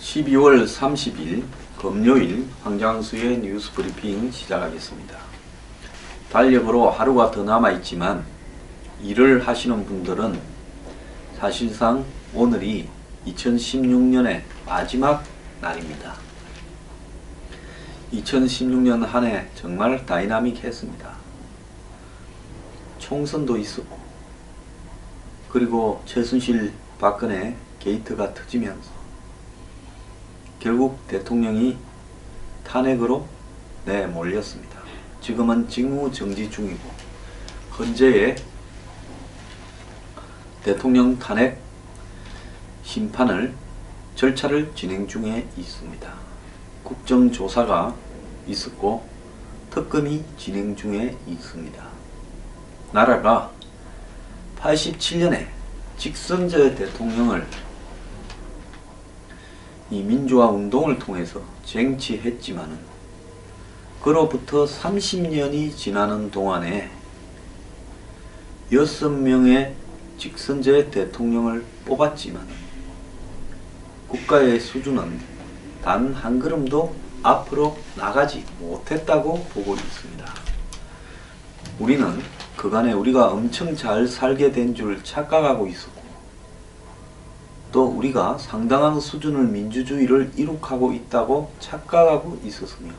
(12월 30일) 금요일 황장수의 뉴스 브리핑 시작하겠습니다. 달력으로 하루가 더 남아있지만 일을 하시는 분들은 사실상 오늘이 2016년의 마지막 날입니다. 2016년 한 해 정말 다이나믹했습니다. 총선도 있었고, 그리고 최순실 박근혜 게이트가 터지면서 결국 대통령이 탄핵으로 내몰렸습니다. 지금은 직무정지 중이고 현재의 대통령 탄핵 심판을 절차를 진행 중에 있습니다. 국정조사가 있었고 특검이 진행 중에 있습니다. 나라가 87년에 직선제 대통령을 이 민주화 운동을 통해서 쟁취했지만은 그로부터 30년이 지나는 동안에 6명의 직선제 대통령을 뽑았지만 국가의 수준은 단 한 걸음도 앞으로 나가지 못했다고 보고 있습니다. 우리는 그간에 우리가 엄청 잘 살게 된 줄 착각하고 있었고, 또 우리가 상당한 수준의 민주주의를 이룩하고 있다고 착각하고 있었으며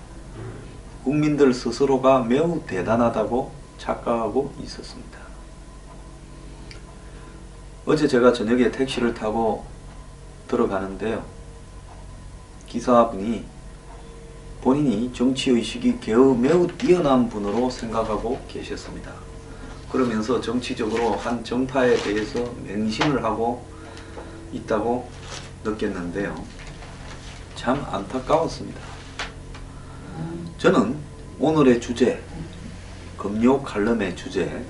국민들 스스로가 매우 대단하다고 착각하고 있었습니다. 어제 제가 저녁에 택시를 타고 들어가는데요, 기사분이 본인이 정치의식이 매우 뛰어난 분으로 생각하고 계셨습니다. 그러면서 정치적으로 한 정파에 대해서 맹신을 하고 있다고 느꼈는데요, 참 안타까웠습니다. 저는 오늘의 주제, 금요 칼럼의 주제,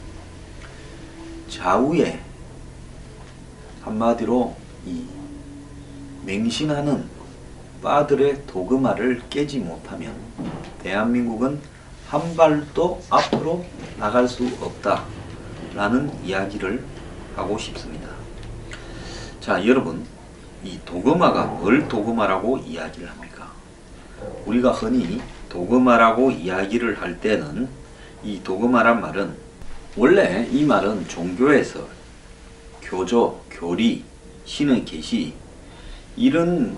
좌우에 한마디로 이 맹신하는 빠들의 도그마를 깨지 못하면 대한민국은 한 발도 앞으로 나갈 수 없다라는 이야기를 하고 싶습니다. 자, 여러분, 이 도그마가 뭘 도그마라고 이야기를 합니까? 우리가 흔히 도그마라고 이야기를 할 때는 이 도그마란 말은, 원래 이 말은 종교에서 교조, 교리, 신의 계시 이런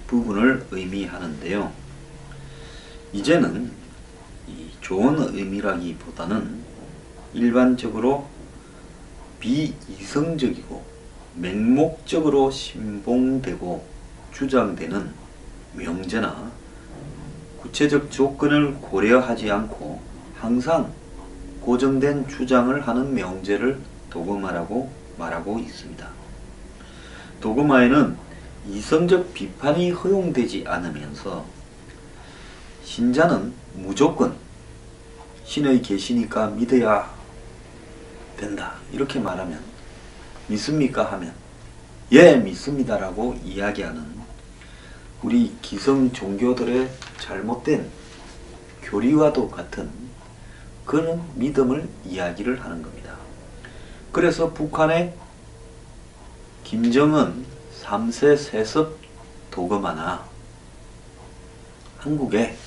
부분을 의미하는데요, 이제는 이 좋은 의미라기보다는 일반적으로 비이성적이고 맹목적으로 신봉되고 주장되는 명제나 구체적 조건을 고려하지 않고 항상 고정된 주장을 하는 명제를 도그마라고 말하고 있습니다. 도그마에는 이성적 비판이 허용되지 않으면서 신자는 무조건 신의 계시니까 믿어야 된다 이렇게 말하면 믿습니까? 하면 예, 믿습니다라고 이야기하는 우리 기성 종교들의 잘못된 교리와도 같은 그런 믿음을 이야기를 하는 겁니다. 그래서 북한의 김정은 3세 세습 도그마나 한국의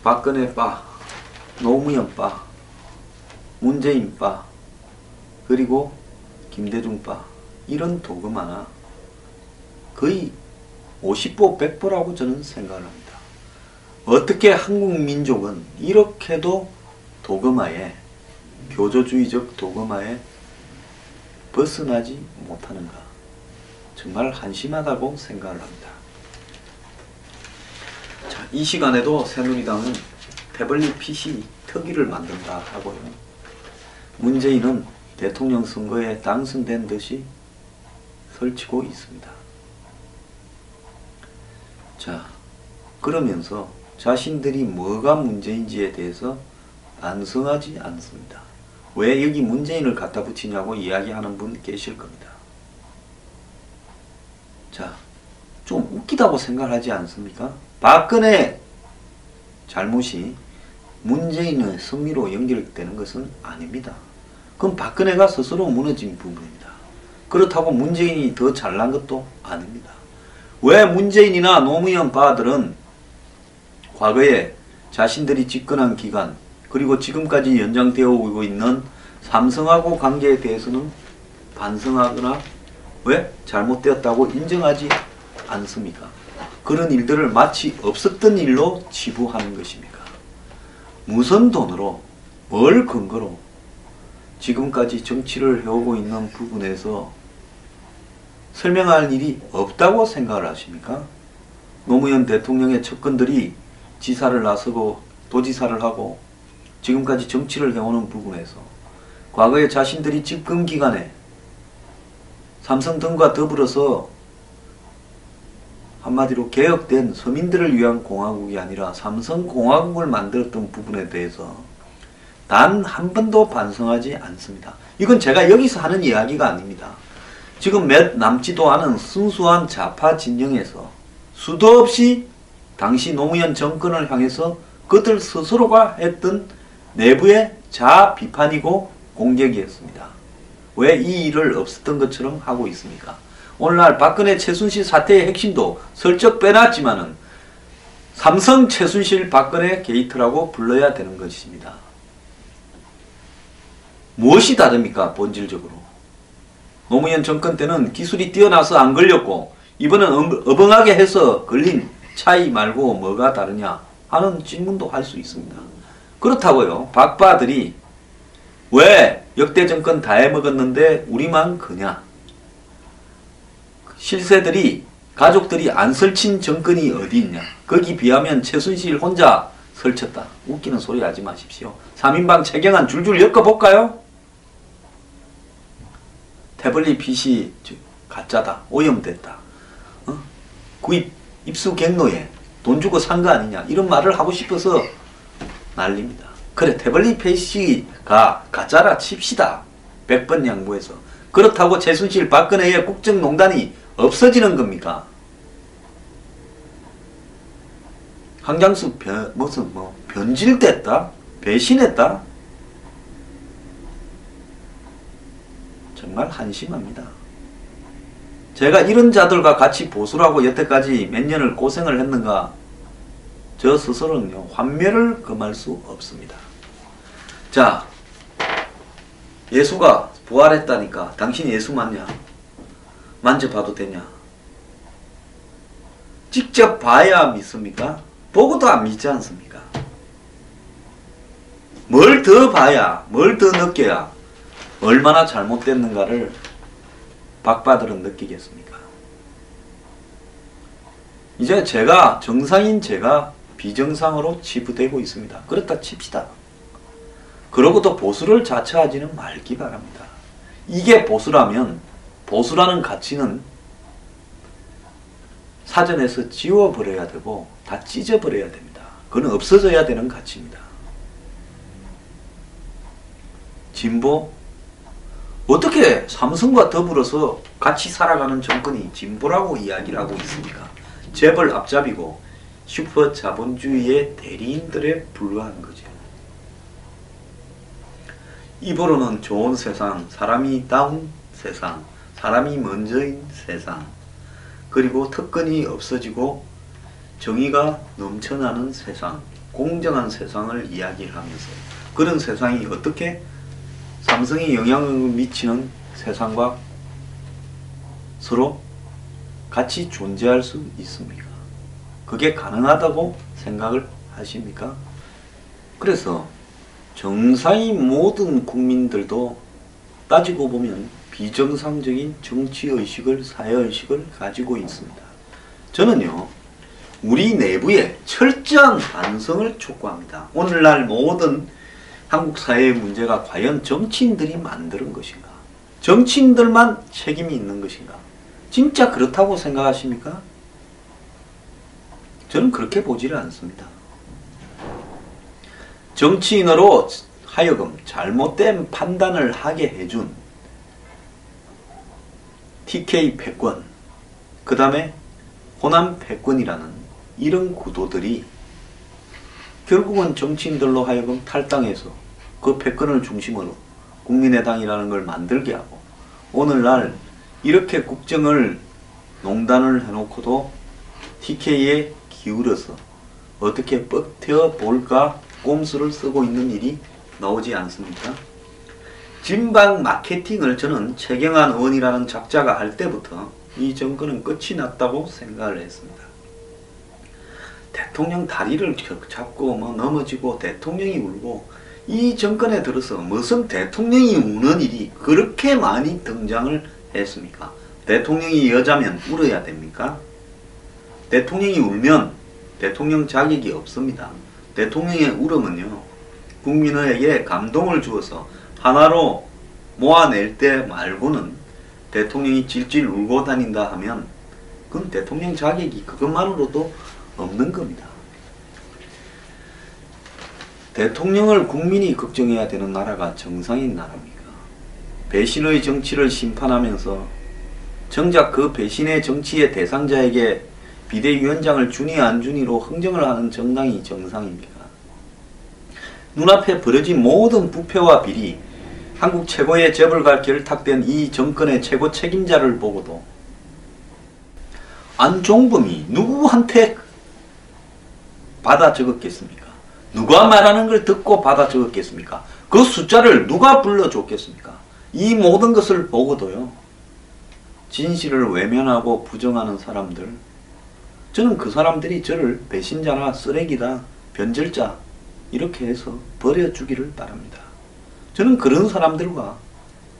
박근혜 빠, 노무현 빠, 문재인 빠, 그리고 김대중 빠, 이런 도그마나 거의 50보 100보라고 저는 생각을 합니다. 어떻게 한국 민족은 이렇게도 도그마에, 교조주의적 도그마에 벗어나지 못하는가, 정말 한심하다고 생각을 합니다. 자, 이 시간에도 새누리당은 태블릿 PC 특위를 만든다 하고요, 문재인은 대통령 선거에 당선된 듯이 설치고 있습니다. 자, 그러면서 자신들이 뭐가 문제인지에 대해서 반성하지 않습니다. 왜 여기 문재인을 갖다 붙이냐고 이야기하는 분 계실 겁니다. 자, 좀 웃기다고 생각하지 않습니까? 박근혜 잘못이 문재인의 승리로 연결되는 것은 아닙니다. 그럼 박근혜가 스스로 무너진 부분입니다. 그렇다고 문재인이 더 잘난 것도 아닙니다. 왜 문재인이나 노무현 바들은 과거에 자신들이 집권한 기간 그리고 지금까지 연장되어 오고 있는 삼성하고 관계에 대해서는 반성하거나 왜 잘못되었다고 인정하지 않습니까? 그런 일들을 마치 없었던 일로 치부하는 것입니까? 무슨 돈으로 뭘 근거로 지금까지 정치를 해오고 있는 부분에서 설명할 일이 없다고 생각을 하십니까? 노무현 대통령의 측근들이 지사를 나서고 도지사를 하고 지금까지 정치를 해오는 부분에서 과거에 자신들이 집권 기간에 삼성 등과 더불어서 한마디로 개혁된 서민들을 위한 공화국이 아니라 삼성공화국을 만들었던 부분에 대해서 단 한 번도 반성하지 않습니다. 이건 제가 여기서 하는 이야기가 아닙니다. 지금 몇 남지도 않은 순수한 좌파 진영에서 수도 없이 당시 노무현 정권을 향해서 그들 스스로가 했던 내부의 자아 비판이고 공격이었습니다. 왜 이 일을 없었던 것처럼 하고 있습니까? 오늘날 박근혜 최순실 사태의 핵심도 슬쩍 빼놨지만은 삼성 최순실 박근혜 게이트라고 불러야 되는 것입니다. 무엇이 다릅니까? 본질적으로. 노무현 정권 때는 기술이 뛰어나서 안 걸렸고 이번은 어벙하게 해서 걸린 차이 말고 뭐가 다르냐 하는 질문도 할 수 있습니다. 그렇다고요. 박바들이 왜 역대 정권 다 해먹었는데 우리만 그냐? 실세들이 가족들이 안 설친 정권이 어디 있냐? 거기 비하면 최순실 혼자 설쳤다. 웃기는 소리 하지 마십시오. 3인방 최경환 줄줄 엮어볼까요? 태블릿 PC 가짜다. 오염됐다. 구입 입수 경로에 돈 주고 산 거 아니냐. 이런 말을 하고 싶어서 난립니다. 그래 태블릿 PC가 가짜라 칩시다. 100번 양보해서. 그렇다고 최순실 박근혜의 국정농단이 없어지는 겁니까? 한장수 변질됐다? 배신했다? 정말 한심합니다. 제가 이런 자들과 같이 보수라고 여태까지 몇 년을 고생을 했는가? 저 스스로는요, 환멸을 금할 수 없습니다. 자, 예수가 부활했다니까 당신 예수 맞냐? 만져봐도 되냐? 직접 봐야 믿습니까? 보고도 안 믿지 않습니까? 뭘 더 봐야, 뭘 더 느껴야 얼마나 잘못됐는가를 박바들은 느끼겠습니까? 이제 제가 정상인 제가 비정상으로 치부되고 있습니다. 그렇다 칩시다. 그러고도 보수를 자처하지는 말기 바랍니다. 이게 보수라면 보수라는 가치는 사전에서 지워버려야 되고 다 찢어버려야 됩니다. 그건 없어져야 되는 가치입니다. 진보? 어떻게 삼성과 더불어서 같이 살아가는 정권이 진보라고 이야기를 하고 있습니까? 재벌 앞잡이고 슈퍼 자본주의의 대리인들에 불과한 거죠. 입으로는 좋은 세상, 사람이 다운 세상, 사람이 먼저인 세상, 그리고 특권이 없어지고 정의가 넘쳐나는 세상, 공정한 세상을 이야기를 하면서 그런 세상이 어떻게 삼성이 영향을 미치는 세상과 서로 같이 존재할 수 있습니까? 그게 가능하다고 생각을 하십니까? 그래서 정상인 모든 국민들도 따지고 보면 비정상적인 정치의식을, 사회의식을 가지고 있습니다. 저는요, 우리 내부에 철저한 반성을 촉구합니다. 오늘날 모든 한국 사회의 문제가 과연 정치인들이 만드는 것인가? 정치인들만 책임이 있는 것인가? 진짜 그렇다고 생각하십니까? 저는 그렇게 보지를 않습니다. 정치인으로 하여금 잘못된 판단을 하게 해준 TK 패권, 그 다음에 호남 패권이라는 이런 구도들이 결국은 정치인들로 하여금 탈당해서 그 패권을 중심으로 국민의당이라는 걸 만들게 하고, 오늘날 이렇게 국정을 농단을 해놓고도 TK에 기울여서 어떻게 버텨볼까 꼼수를 쓰고 있는 일이 나오지 않습니까? 진박 마케팅을 저는 최경환 의원이라는 작자가 할 때부터 이 정권은 끝이 났다고 생각을 했습니다. 대통령 다리를 잡고 넘어지고 대통령이 울고, 이 정권에 들어서 무슨 대통령이 우는 일이 그렇게 많이 등장을 했습니까? 대통령이 여자면 울어야 됩니까? 대통령이 울면 대통령 자격이 없습니다. 대통령의 울음은요, 국민에게 감동을 주어서 하나로 모아낼 때 말고는 대통령이 질질 울고 다닌다 하면 그건 대통령 자격이 그것만으로도 없는 겁니다. 대통령을 국민이 걱정해야 되는 나라가 정상인 나라입니까? 배신의 정치를 심판하면서 정작 그 배신의 정치의 대상자에게 비대위원장을 주니 안 주니로 흥정을 하는 정당이 정상입니까? 눈앞에 벌어진 모든 부패와 비리, 한국 최고의 재벌과 결탁된 이 정권의 최고 책임자를 보고도 안종범이 누구한테 받아 적었겠습니까? 누가 말하는 걸 듣고 받아 적었겠습니까? 그 숫자를 누가 불러줬겠습니까? 이 모든 것을 보고도요, 진실을 외면하고 부정하는 사람들, 저는 그 사람들이 저를 배신자나 쓰레기다, 변절자 이렇게 해서 버려주기를 바랍니다. 저는 그런 사람들과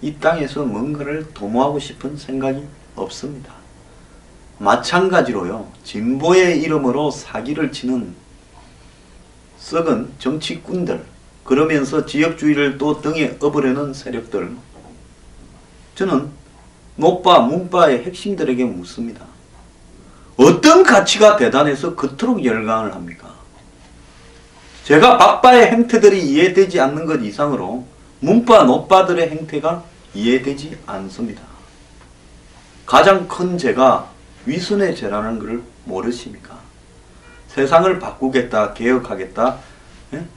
이 땅에서 뭔가를 도모하고 싶은 생각이 없습니다. 마찬가지로요, 진보의 이름으로 사기를 치는 썩은 정치꾼들, 그러면서 지역주의를 또 등에 업으려는 세력들, 저는 노빠, 문빠의 핵심들에게 묻습니다. 어떤 가치가 대단해서 그토록 열광을 합니까? 제가 박빠의 행태들이 이해되지 않는 것 이상으로 문빠, 노빠들의 행태가 이해되지 않습니다. 가장 큰 죄가 위선의 죄라는 것을 모르십니까? 세상을 바꾸겠다, 개혁하겠다,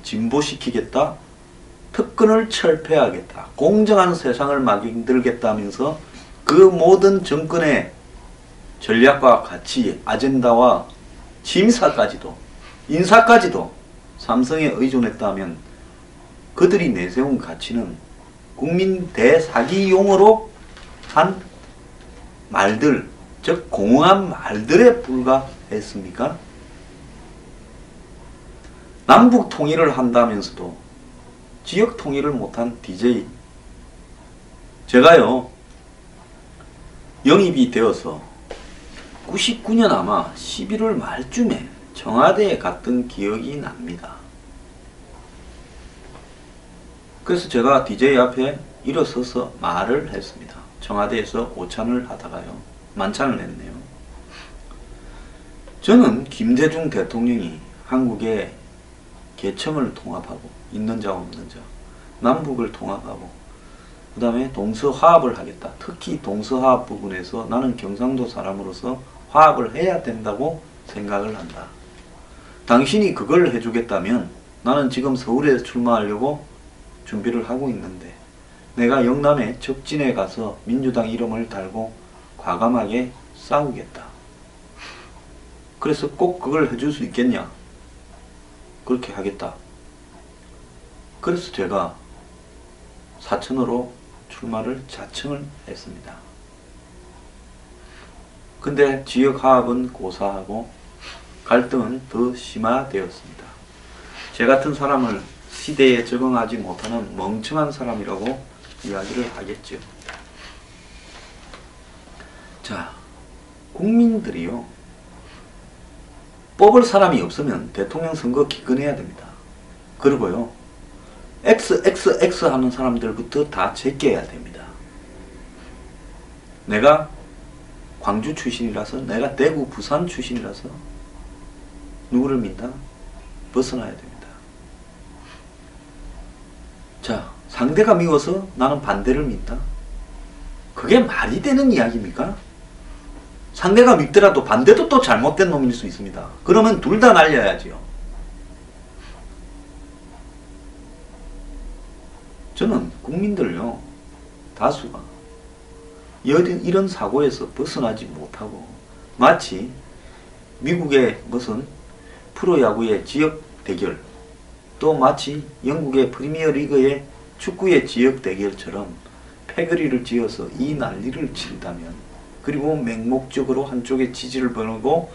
진보시키겠다, 특권을 철폐하겠다, 공정한 세상을 만들겠다 하면서 그 모든 정권의 전략과 가치, 아젠다와 심사까지도, 인사까지도 삼성에 의존했다 하면 그들이 내세운 가치는 국민 대사기용으로 한 말들, 즉 공허한 말들에 불과했습니까? 남북 통일을 한다면서도 지역 통일을 못한 DJ, 제가요 영입이 되어서 99년 아마 11월 말쯤에 청와대에 갔던 기억이 납니다. 그래서 제가 DJ 앞에 일어서서 말을 했습니다. 청와대에서 오찬을 하다가요, 만찬을 했네요. 저는 김대중 대통령이 한국의 계층을 통합하고, 있는 자 없는 자, 남북을 통합하고, 그 다음에 동서화합을 하겠다. 특히 동서화합 부분에서 나는 경상도 사람으로서 화합을 해야 된다고 생각을 한다. 당신이 그걸 해주겠다면 나는 지금 서울에 출마하려고 준비를 하고 있는데, 내가 영남의 적진에 가서 민주당 이름을 달고 과감하게 싸우겠다. 그래서 꼭 그걸 해줄 수 있겠냐? 그렇게 하겠다. 그래서 제가 사천으로 출마를 자청을 했습니다. 근데 지역 화합은 고사하고 갈등은 더 심화되었습니다. 제 같은 사람을 시대에 적응하지 못하는 멍청한 사람이라고 이야기를 하겠죠. 자, 국민들이요, 뽑을 사람이 없으면 대통령 선거 기권해야 됩니다. 그리고요, XXX 하는 사람들부터 다 제껴야 됩니다. 내가 광주 출신이라서, 내가 대구, 부산 출신이라서 누구를 민다? 벗어나야 됩니다. 자, 상대가 미워서 나는 반대를 민다? 그게 말이 되는 이야기입니까? 상대가 믿더라도 반대도 또 잘못된 놈일 수 있습니다. 그러면 둘 다 날려야지요. 저는 국민들요, 다수가 이런 사고에서 벗어나지 못하고 마치 미국의 무슨 프로야구의 지역 대결, 또 마치 영국의 프리미어 리그의 축구의 지역 대결처럼 패거리를 지어서 이 난리를 친다면, 그리고 맹목적으로 한쪽에 지지를 보내고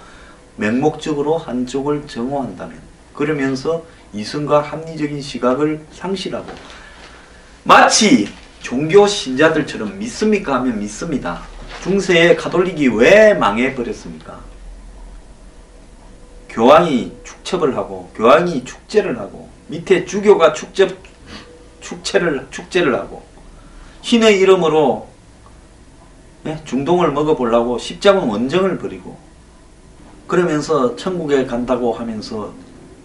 맹목적으로 한쪽을 정오한다면, 그러면서 이성과 합리적인 시각을 상실하고 마치 종교 신자들처럼 믿습니까 하면 믿습니다. 중세의 가톨릭이 왜 망해버렸습니까? 교황이 축첩을 하고 교황이 축제를 하고 밑에 주교가 축제를 하고 신의 이름으로 중동을 먹어보려고 십자군 원정을 벌이고 그러면서 천국에 간다고 하면서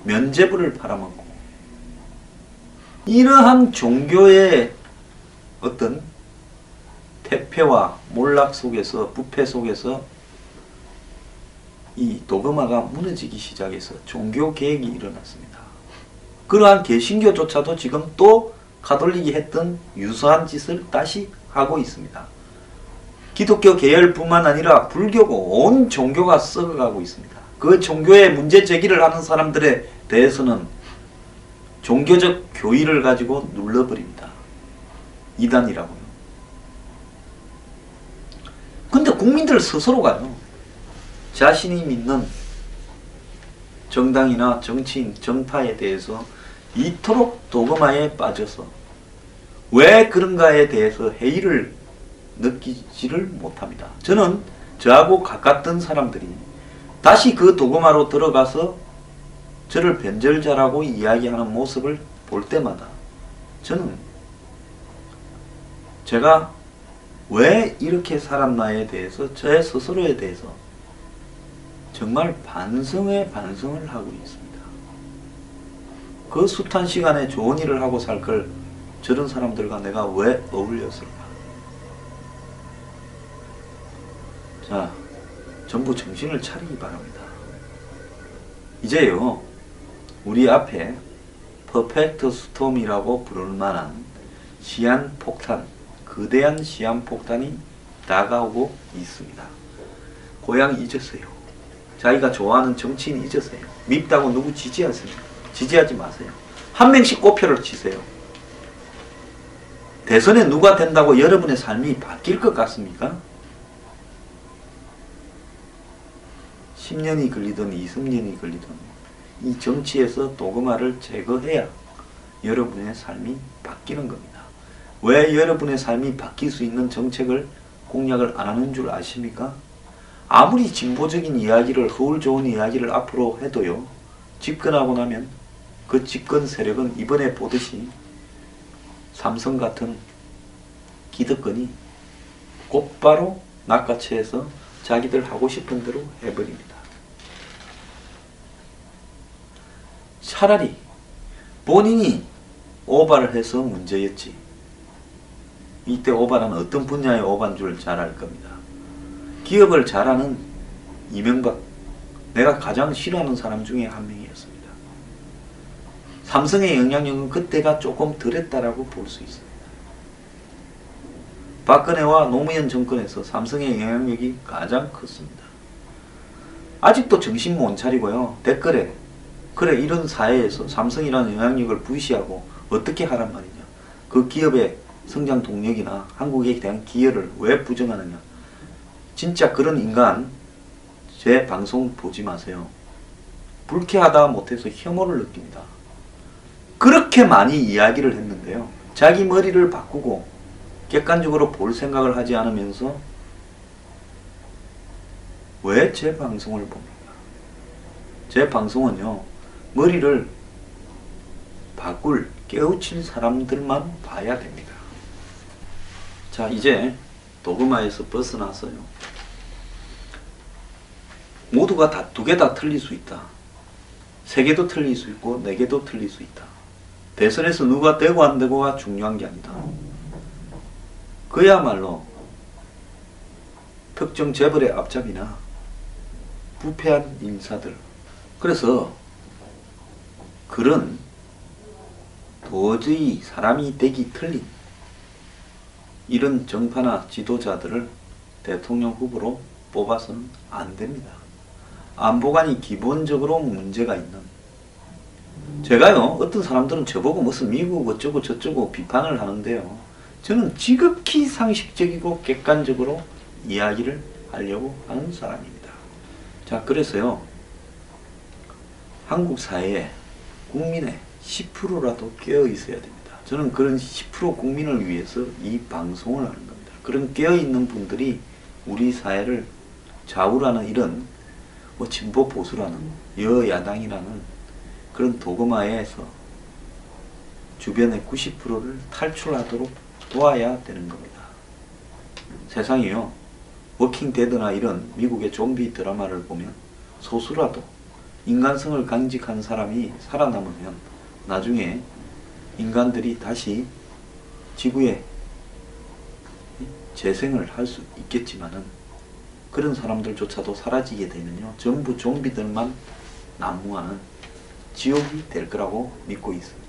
면죄부를 팔아먹고, 이러한 종교의 어떤 태폐와 몰락 속에서, 부패 속에서 이 도그마가 무너지기 시작해서 종교개혁이 일어났습니다. 그러한 개신교조차도 지금 또 가톨릭이 했던 유사한 짓을 다시 하고 있습니다. 기독교 계열뿐만 아니라 불교고 온 종교가 썩어가고 있습니다. 그 종교에 문제 제기를 하는 사람들에 대해서는 종교적 교의를 가지고 눌러버립니다. 이단이라고요. 근데 국민들 스스로가요, 자신이 믿는 정당이나 정치인, 정파에 대해서 이토록 도그마에 빠져서 왜 그런가에 대해서 회의를 느끼지를 못합니다. 저는 저하고 가깝던 사람들이 다시 그 도그마로 들어가서 저를 변절자라고 이야기하는 모습을 볼 때마다 저는 제가 왜 이렇게 살았나에 대해서, 제 스스로에 대해서 정말 반성을 하고 있습니다. 그 숱한 시간에 좋은 일을 하고 살 걸 저런 사람들과 내가 왜 어울렸을까? 자, 전부 정신을 차리기 바랍니다. 이제요, 우리 앞에 퍼펙트 스톰이라고 부를 만한 시한폭탄, 거대한 시한폭탄이 다가오고 있습니다. 고향 잊으세요. 자기가 좋아하는 정치인 잊으세요. 밉다고 누구 지지하세요. 지지하지 마세요. 한 명씩 꼽표를 치세요. 대선에 누가 된다고 여러분의 삶이 바뀔 것 같습니까? 10년이 걸리든 20년이 걸리든 이 정치에서 도그마를 제거해야 여러분의 삶이 바뀌는 겁니다. 왜 여러분의 삶이 바뀔 수 있는 정책을, 공약을 안 하는 줄 아십니까? 아무리 진보적인 이야기를, 허울 좋은 이야기를 앞으로 해도요, 집권하고 나면 그 집권 세력은 이번에 보듯이 삼성 같은 기득권이 곧바로 낚아채서 자기들 하고 싶은 대로 해버립니다. 차라리 본인이 오바를 해서 문제였지, 이때 오바는 어떤 분야의 오바인 줄 잘 알 겁니다. 기업을 잘하는 이명박, 내가 가장 싫어하는 사람 중에 한 명이었습니다. 삼성의 영향력은 그때가 조금 덜했다라고 볼 수 있습니다. 박근혜와 노무현 정권에서 삼성의 영향력이 가장 컸습니다. 아직도 정신 못 차리고요, 댓글에 그래 이런 사회에서 삼성이라는 영향력을 무시하고 어떻게 하란 말이냐, 그 기업의 성장 동력이나 한국에 대한 기여를 왜 부정하느냐. 진짜 그런 인간 제 방송 보지 마세요. 불쾌하다 못해서 혐오를 느낍니다. 그렇게 많이 이야기를 했는데요, 자기 머리를 바꾸고 객관적으로 볼 생각을 하지 않으면서 왜 제 방송을 봅니까? 제 방송은요, 머리를 바꿀, 깨우칠 사람들만 봐야 됩니다. 자, 이제 도그마에서 벗어나서요, 모두가 다, 두 개 다 틀릴 수 있다. 세 개도 틀릴 수 있고 네 개도 틀릴 수 있다. 대선에서 누가 되고 안 되고가 중요한 게 아니다. 그야말로 특정 재벌의 앞잡이나 부패한 인사들. 그래서 그런 도저히 사람이 되기 틀린 이런 정파나 지도자들을 대통령 후보로 뽑아서는 안 됩니다. 안보관이 기본적으로 문제가 있는, 제가요 어떤 사람들은 저보고 무슨 미국 어쩌고 저쩌고 비판을 하는데요, 저는 지극히 상식적이고 객관적으로 이야기를 하려고 하는 사람입니다. 자, 그래서요 한국 사회에 국민의 10%라도 깨어 있어야 됩니다. 저는 그런 10% 국민을 위해서 이 방송을 하는 겁니다. 그런 깨어있는 분들이 우리 사회를 좌우라는 이런 뭐 진보 보수라는 여야당이라는 그런 도그마에서 주변의 90%를 탈출하도록 도와야 되는 겁니다. 세상이요 워킹 데드나 이런 미국의 좀비 드라마를 보면 소수라도 인간성을 강직한 사람이 살아남으면 나중에 인간들이 다시 지구에 재생을 할 수 있겠지만은 그런 사람들조차도 사라지게 되면요 전부 좀비들만 난무하는 지옥이 될 거라고 믿고 있습니다.